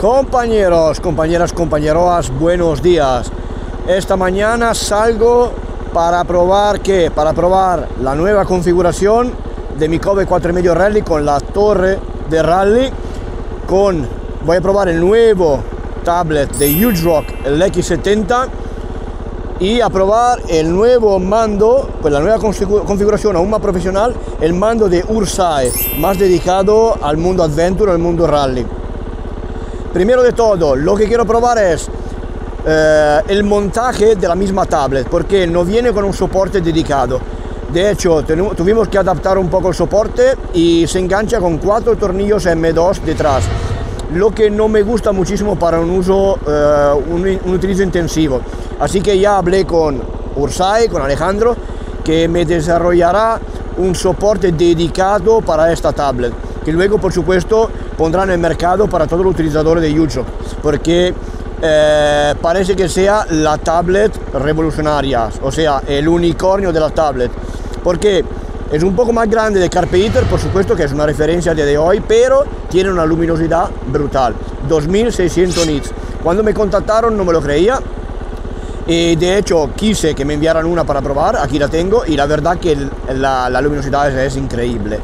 Compañeros, compañeras, compañeros, buenos días. Esta mañana salgo para probar ¿qué? Para probar la nueva configuración de mi Kove 4,5 Rally con la torre de rally. Voy a probar el nuevo tablet de HugeRock, el X70, y a probar el nuevo mando, pues la nueva configuración aún más profesional, el mando de Ursae, más dedicado al mundo adventure, al mundo rally. Primero de todo, lo que quiero probar es el montaje de la misma tablet, porque no viene con un soporte dedicado. De hecho, tuvimos que adaptar un poco el soporte y se engancha con 4 tornillos M2 detrás, lo que no me gusta muchísimo para un uso, un utilizo intensivo. Así que ya hablé con Ursae, con Alejandro, que me desarrollará un soporte dedicado para esta tablet, que luego por supuesto pondrá en el mercado para todos los utilizadores de HugeRock, porque parece que sea la tablet revolucionaria, o sea, el unicornio de la tablet, porque es un poco más grande de Carpe Iter, por supuesto que es una referencia de hoy, pero tiene una luminosidad brutal, 2600 nits. Cuando me contactaron no me lo creía, y de hecho quise que me enviaran una para probar. Aquí la tengo y la verdad que la luminosidad es increíble.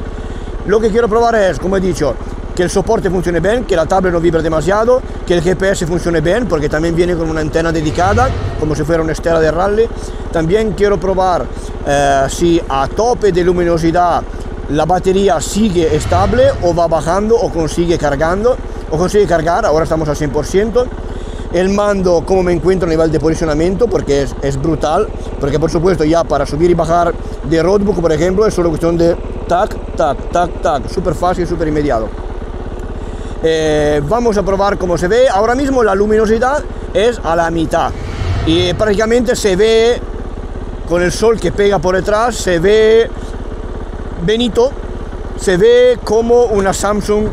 Lo que quiero probar es, como he dicho, que el soporte funcione bien, que la tablet no vibre demasiado, que el GPS funcione bien, porque también viene con una antena dedicada, como si fuera una estela de rally. También quiero probar si a tope de luminosidad la batería sigue estable o va bajando o consigue cargar, ahora estamos al 100%. El mando, cómo me encuentro a nivel de posicionamiento, porque es brutal, porque por supuesto ya para subir y bajar de roadbook, por ejemplo, es solo cuestión de tac, tac, tac, tac, súper fácil, súper inmediato. Vamos a probar cómo se ve. Ahora mismo la luminosidad es a la mitad y prácticamente se ve, con el sol que pega por detrás, se ve benito, se ve como una Samsung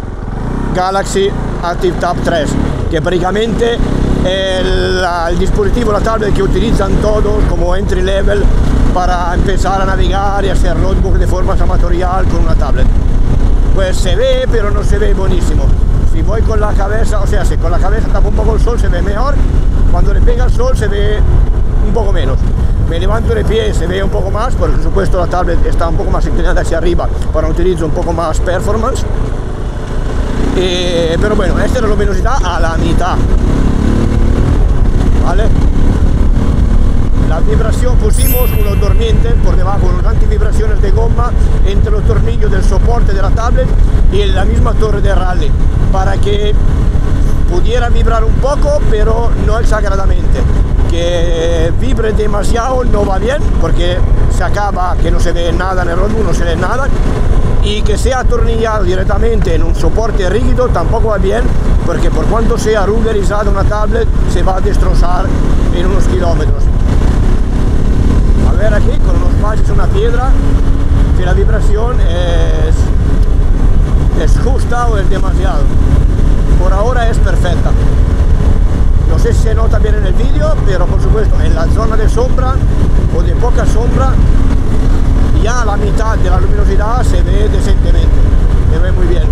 Galaxy Active Tab 3, que prácticamente el dispositivo, la tablet que utilizan todos como entry level para empezar a navegar y hacer roadbook de forma amatorial con una tablet. Pues se ve, pero no se ve buenísimo. Si voy con la cabeza, o sea, si con la cabeza tapo un poco el sol se ve mejor, cuando le pega el sol se ve un poco menos. Me levanto de pie y se ve un poco más, por supuesto la tablet está un poco más inclinada hacia arriba para un utilizo un poco más performance. Pero bueno, esta es la luminosidad a la mitad, ¿vale? La vibración, pusimos unos dormientes por debajo, unos antivibraciones de goma entre los tornillos del soporte de la tablet y la misma torre de rally, para que pudiera vibrar un poco, pero no exageradamente. Que vibre demasiado no va bien, porque se acaba que no se ve nada en el roadbook, no se ve nada. Y que sea atornillado directamente en un soporte rígido tampoco va bien, porque por cuanto sea rubberizada una tablet se va a destrozar en unos kilómetros. A ver aquí, con unos baches, una piedra, si la vibración es justa o es demasiado. Por ahora es perfecta. No sé si se nota bien en el vídeo, pero por supuesto en la zona de sombra o de poca sombra, ya a la mitad de la luminosidad se ve decentemente, se ve muy bien.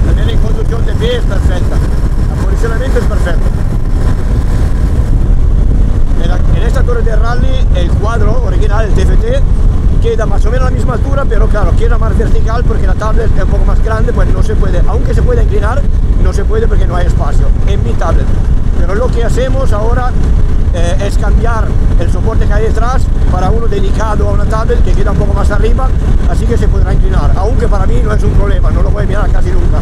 También en conducción de pie es perfecta, el posicionamiento es perfecto. En esta torre de rally el cuadro original, el TFT, queda más o menos a la misma altura, pero claro, queda más vertical porque la tablet es un poco más grande, pues no se puede, aunque se puede inclinar, no se puede porque no hay espacio en mi tablet. Pero lo que hacemos ahora es cambiar el soporte que hay detrás para uno dedicado a una tablet que queda un poco más arriba, así que se podrá inclinar, aunque para mí no es un problema, no lo voy a mirar casi nunca.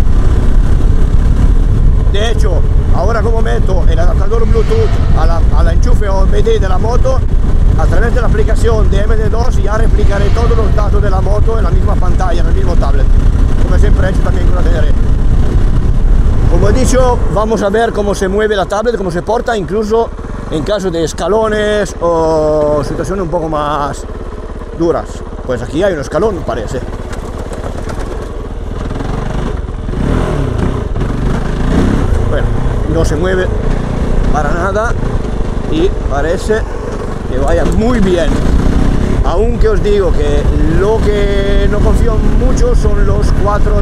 De hecho, ahora como meto el adaptador Bluetooth a la enchufe OBD de la moto, a través de la aplicación de MD2 ya replicaré todos los datos de la moto en la misma pantalla, en el mismo tablet, como siempre he hecho también con la TNR. Como he dicho, vamos a ver cómo se mueve la tablet, cómo se porta, incluso en caso de escalones o situaciones un poco más duras. Pues aquí hay un escalón, parece. Bueno, no se mueve para nada y parece que vaya muy bien. aunque os digo que lo que no confío mucho son los 4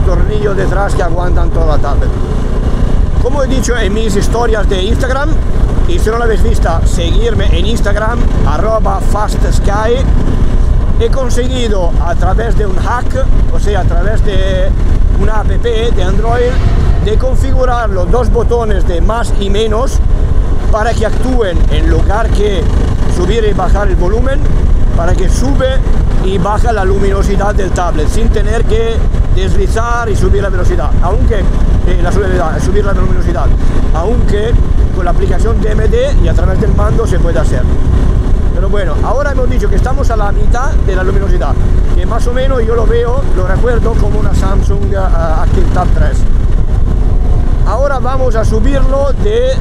tornillos detrás que aguantan toda la tablet. Como he dicho en mis historias de Instagram, y si no lo habéis visto, seguirme en Instagram, @fastsky. He conseguido a través de un hack, o sea, a través de una app de Android, de configurar los 2 botones de más y menos para que actúen en lugar que subir y bajar el volumen, para que sube y baja la luminosidad del tablet sin tener que deslizar y subir la velocidad, aunque subir la luminosidad, aunque con la aplicación DMD y a través del mando se puede hacer. Pero bueno, ahora hemos dicho que estamos a la mitad de la luminosidad, que más o menos yo lo recuerdo como una Samsung ActiveTab 3. Ahora vamos a subirlo de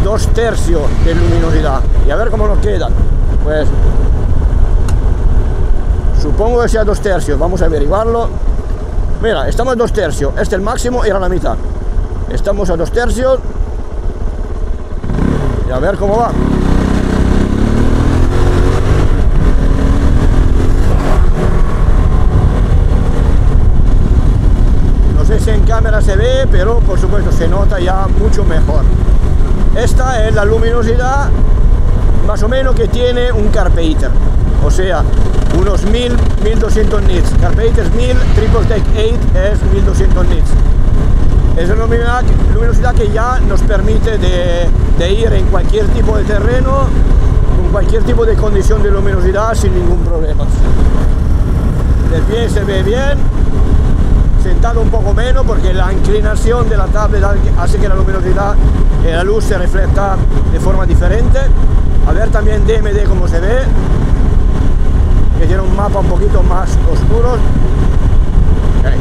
2/3 de luminosidad y a ver cómo nos queda. Pues supongo que sea 2/3, vamos a averiguarlo. Mira, estamos a 2/3, este es el máximo, era la mitad. Estamos a 2/3 y a ver cómo va. No sé si en cámara se ve, pero por supuesto se nota ya mucho mejor. Esta es la luminosidad más o menos que tiene un Carpe Iter, o sea, unos 1200 nits. Carpe Iter es 1000, Triple Tech 8 es 1200 nits. Es una luminosidad que ya nos permite de ir en cualquier tipo de terreno, con cualquier tipo de condición de luminosidad sin ningún problema. De pie se ve bien, sentado un poco menos porque la inclinación de la tablet hace que la luminosidad y la luz se refleja de forma diferente. A ver también DMD como se ve, que tiene un mapa un poquito más oscuro. Okay.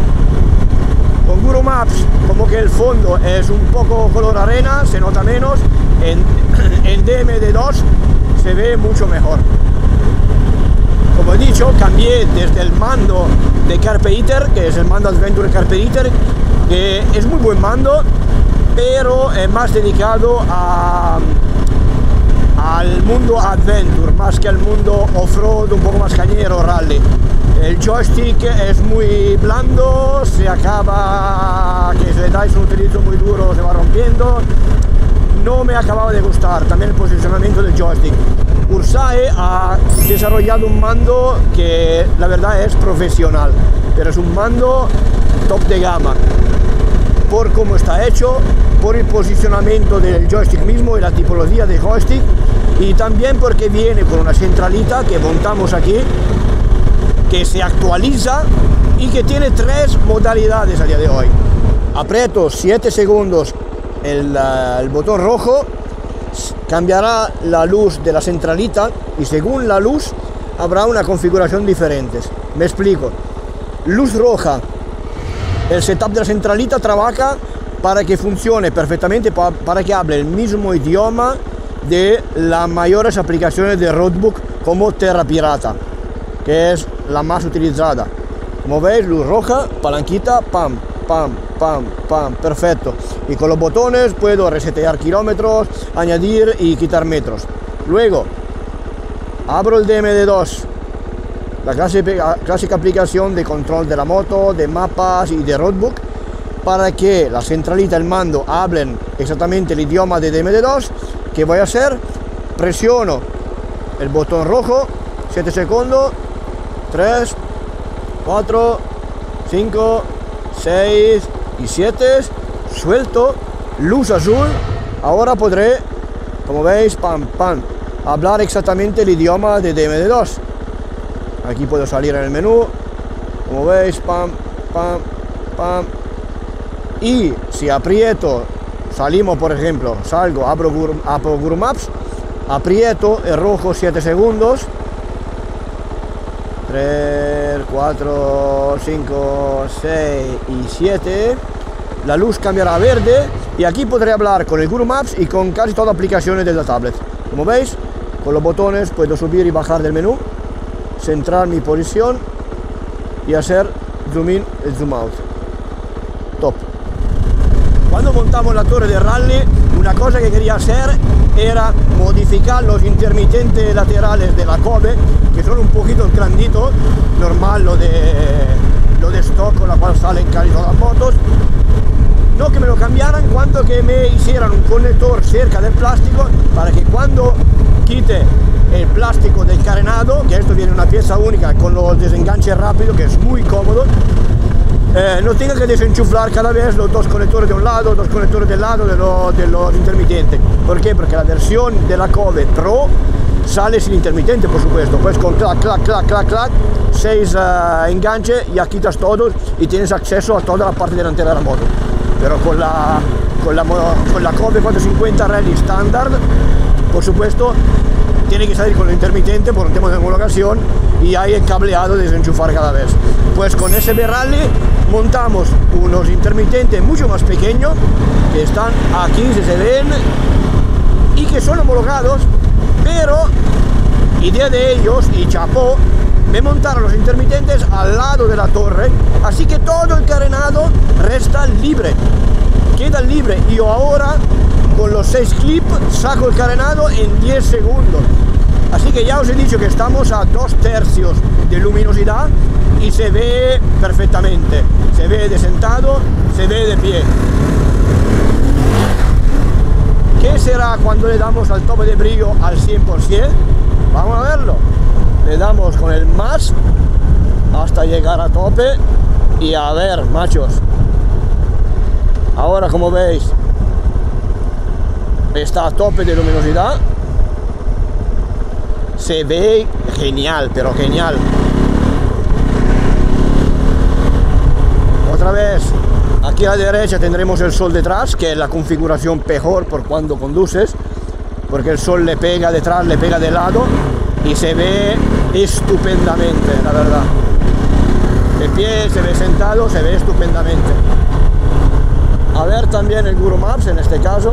Con Google Maps, como que el fondo es un poco color arena, se nota menos. En DMD2 se ve mucho mejor. Como he dicho, cambié desde el mando de Carpe Iter, que es el mando Adventure Carpe Iter, que es muy buen mando, pero es más dedicado al mundo Adventure, más que al mundo off-road, un poco más cañero, rally. El joystick es muy blando, se acaba, que si le dais un utilizo muy duro se va rompiendo. No me acababa de gustar, también el posicionamiento del joystick. Ursae ha desarrollado un mando que la verdad es profesional, pero es un mando top de gama, por cómo está hecho, por el posicionamiento del joystick mismo y la tipología de joystick, y también porque viene con una centralita que montamos aquí, que se actualiza y que tiene 3 modalidades a día de hoy. Aprieto 7 segundos el botón rojo, cambiará la luz de la centralita y según la luz habrá una configuración diferente. Me explico. Luz roja, el setup de la centralita trabaja para que funcione perfectamente, para que hable el mismo idioma de las mayores aplicaciones de roadbook como Terra Pirata, que es la más utilizada. Como veis, luz roja, palanquita, pam, pam, pam, pam, perfecto. Y con los botones puedo resetear kilómetros, añadir y quitar metros. Luego, abro el DMD2, la clásica aplicación de control de la moto, de mapas y de roadbook, para que la centralita y el mando hablen exactamente el idioma de DMD2. ¿Qué voy a hacer? Presiono el botón rojo, 7 segundos, 3, 4, 5, 6 y 7, suelto, luz azul. Ahora podré, como veis, pam, pam, hablar exactamente el idioma de DMD2. Aquí puedo salir en el menú, como veis, pam, pam, pam. Y si aprieto, salimos por ejemplo, salgo, abro Google Maps, aprieto el rojo 7 segundos, 3, 4, 5, 6 y 7, la luz cambiará a verde y aquí podré hablar con el Google Maps y con casi todas las aplicaciones de la tablet. Como veis, con los botones puedo subir y bajar del menú, centrar mi posición y hacer zoom in y zoom out. Top. Cuando montamos la torre de rally una cosa que quería hacer era modificar los intermitentes laterales de la Kobe, que son un poquito granditos, normal, lo de stock con la cual salen casi todas las motos. No que me lo cambiaran, cuanto que me hicieran un conector cerca del plástico para que cuando quite el plástico del carenado, que esto viene una pieza única con los desenganches rápidos, que es muy cómodo, no tenga que desenchuflar cada vez los dos conectores de un lado, dos conectores del lado de los intermitentes. ¿Por qué? Porque la versión de la Kobe Pro sale sin intermitente, por supuesto. Pues con clac, clac, clac, clac, clac, 6 enganches, ya quitas todos y tienes acceso a toda la parte delantera de la moto. Pero con la Kobe 450 Rally estándar, por supuesto, tiene que salir con el intermitente por un tema de homologación y hay el cableado de desenchufar cada vez. Pues con SB Rally montamos unos intermitentes mucho más pequeños que están aquí, si se ven, y que son homologados, pero idea de ellos y chapó, me montaron los intermitentes al lado de la torre, así que todo el carenado resta libre, queda libre. Y yo ahora con los 6 clips saco el carenado en 10 segundos. Así que ya os he dicho que estamos a 2/3 de luminosidad y se ve perfectamente. Se ve de sentado, se ve de pie. ¿Qué será cuando le damos al tope de brillo al 100%? Vamos a verlo. Le damos con el más hasta llegar a tope y a ver, machos. Ahora, como veis, está a tope de luminosidad. Se ve genial, pero genial. Otra vez, aquí a la derecha tendremos el sol detrás, que es la configuración peor por cuando conduces, porque el sol le pega detrás, le pega de lado y se ve estupendamente, la verdad. De pie, se ve sentado, se ve estupendamente. A ver también el Guru Maps en este caso,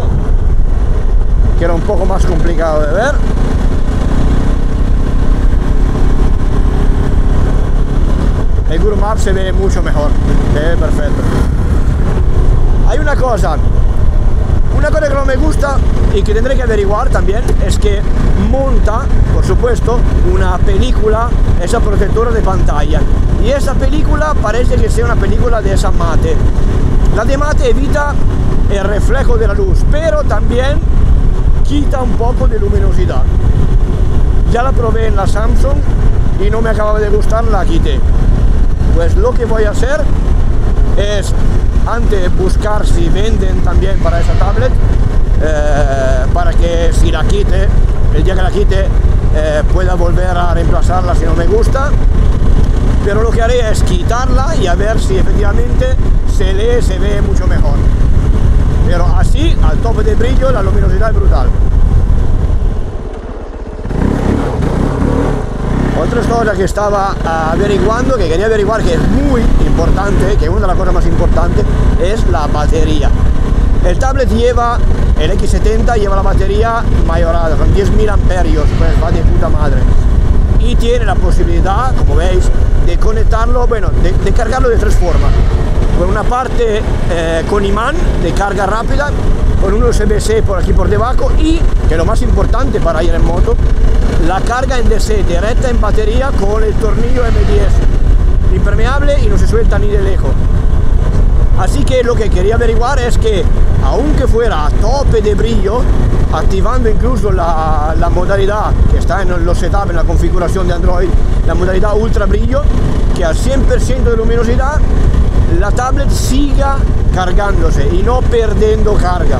que era un poco más complicado de ver. El Guru Maps se ve mucho mejor, se ve perfecto. Hay una cosa que no me gusta y que tendré que averiguar también, es que monta, por supuesto, una película, esa protectora de pantalla, y esa película parece que sea una película de esa mate. La de mate evita el reflejo de la luz, pero también quita un poco de luminosidad. Ya la probé en la Samsung y no me acababa de gustar, la quité. Pues lo que voy a hacer es antes buscar si venden también para esa tablet, para que si la quite, el día que la quite, pueda volver a reemplazarla si no me gusta. Pero lo que haré es quitarla y a ver si efectivamente se lee, se ve mucho mejor. Pero así, al tope de brillo, la luminosidad es brutal. Otra cosa que estaba averiguando, que quería averiguar, que es muy importante, que una de las cosas más importantes es la batería. El tablet lleva, el X70 lleva la batería mayorada, con 10.000 amperios, pues va de puta madre. Y tiene la posibilidad, como veis, de conectarlo, bueno, de cargarlo de 3 formas. Por una parte con imán de carga rápida, con un USB-C por aquí por debajo y, que es lo más importante para ir en moto, la carga en DC directa en batería con el tornillo M10, impermeable y no se suelta ni de lejos. Así que lo que quería averiguar es que, aunque fuera a tope de brillo, activando incluso la modalidad que está en los setup, en la configuración de Android, la modalidad ultra brillo, que al 100% de luminosidad la tablet siga cargándose y no perdiendo carga.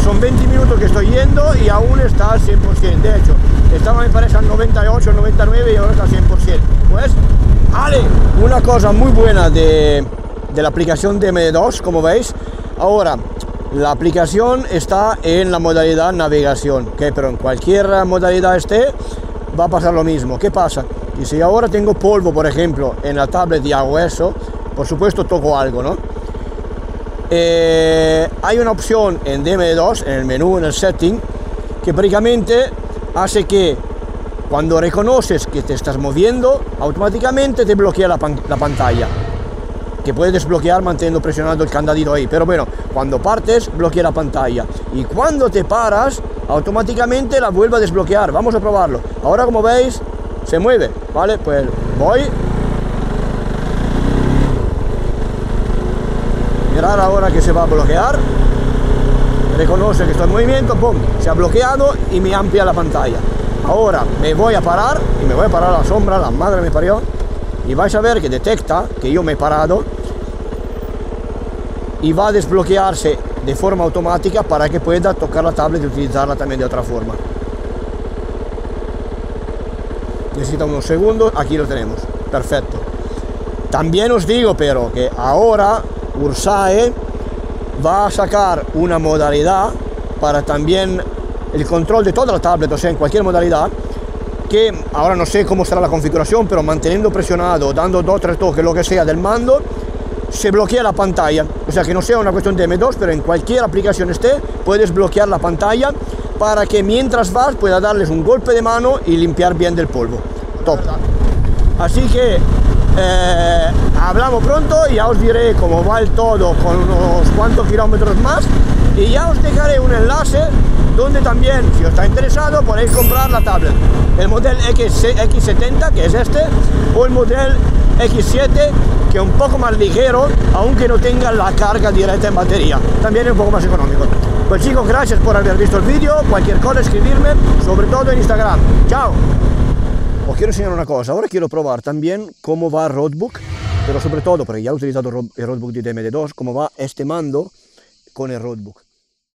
Son 20 minutos que estoy yendo y aún está al 100%. De hecho, estaba, me parece, al 98, 99 y ahora está al 100%. Pues, ¡ale! Una cosa muy buena de la aplicación de M2, como veis, ahora la aplicación está en la modalidad navegación, que pero en cualquier modalidad esté, va a pasar lo mismo. ¿Qué pasa? Y si ahora tengo polvo, por ejemplo, en la tablet y hago eso, por supuesto toco algo, ¿no? Hay una opción en DM2, en el menú, en el setting, que prácticamente hace que cuando reconoces que te estás moviendo, automáticamente te bloquea la pantalla. que puedes desbloquear manteniendo presionado el candadito ahí, pero bueno, cuando partes bloquea la pantalla y cuando te paras automáticamente la vuelve a desbloquear. Vamos a probarlo. Ahora, como veis, se mueve, ¿vale? Pues voy. Mirar ahora que se va a bloquear. Reconoce que estoy en movimiento, ¡pum! Se ha bloqueado y me amplia la pantalla. Ahora me voy a parar y me voy a parar a la sombra, la madre me parió. Y vais a ver que detecta que yo me he parado y va a desbloquearse de forma automática para que pueda tocar la tablet y utilizarla también de otra forma. Necesita unos segundos, aquí lo tenemos, perfecto. También os digo pero que ahora Ursae va a sacar una modalidad para también el control de toda la tablet, o sea, en cualquier modalidad, que ahora no sé cómo será la configuración, pero manteniendo presionado, dando 2 o 3 toques, lo que sea del mando, se bloquea la pantalla. O sea, que no sea una cuestión de M2, pero en cualquier aplicación esté, puedes bloquear la pantalla para que mientras vas pueda darles un golpe de mano y limpiar bien del polvo. Top. Así que hablamos pronto, ya os diré cómo va el todo con unos cuantos kilómetros más y ya os dejaré un enlace donde también, si os está interesado, podéis comprar la tablet, el modelo X70, que es este, o el modelo X7, que es un poco más ligero, aunque no tenga la carga directa en batería, también es un poco más económico. Pues chicos, gracias por haber visto el vídeo, cualquier cosa escribirme, sobre todo en Instagram. ¡Chao! Os quiero enseñar una cosa, ahora quiero probar también cómo va el Roadbook, pero sobre todo, porque ya he utilizado el Roadbook de DMD2, cómo va este mando con el Roadbook.